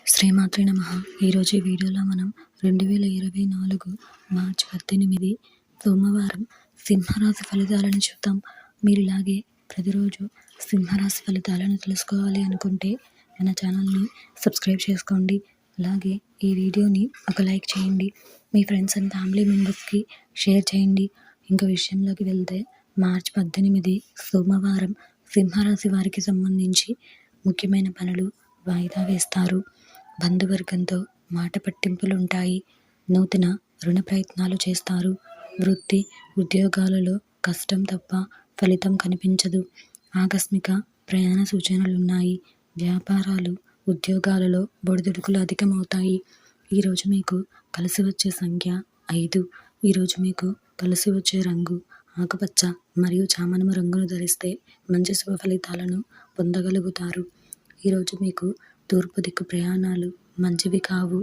శ్రీమాత్రే నమః. ఈరోజు ఈ వీడియోలో మనం 2024 మార్చి 18 సోమవారం సింహరాశి ఫలితాలను చూద్దాం. మీరు ఇలాగే ప్రతిరోజు సింహరాశి ఫలితాలను తెలుసుకోవాలి అనుకుంటే మన ఛానల్ని సబ్స్క్రైబ్ చేసుకోండి. అలాగే ఈ వీడియోని ఒక లైక్ చేయండి. మీ ఫ్రెండ్స్ అండ్ ఫ్యామిలీ మెంబర్స్కి షేర్ చేయండి. ఇంకా విషయంలోకి వెళ్తే మార్చి 18 సోమవారం సింహరాశి వారికి సంబంధించి ముఖ్యమైన పనులు వాయిదా వేస్తారు. బంధువర్గంతో మాట పట్టింపులుంటాయి. నూతన రుణ ప్రయత్నాలు చేస్తారు. వృత్తి ఉద్యోగాలలో కష్టం తప్ప ఫలితం కనిపించదు. ఆకస్మిక ప్రయాణ సూచనలున్నాయి. వ్యాపారాలు ఉద్యోగాలలో ఒడిదుడుకులు అధికమవుతాయి. ఈరోజు మీకు కలిసి వచ్చే సంఖ్య 5. ఈరోజు మీకు కలిసి వచ్చే రంగు ఆకుపచ్చ మరియు చామనము రంగును ధరిస్తే మంచి శుభ ఫలితాలను పొందగలుగుతారు. ఈరోజు మీకు తూర్పు దిక్కు ప్రయాణాలు మంచివి కావు.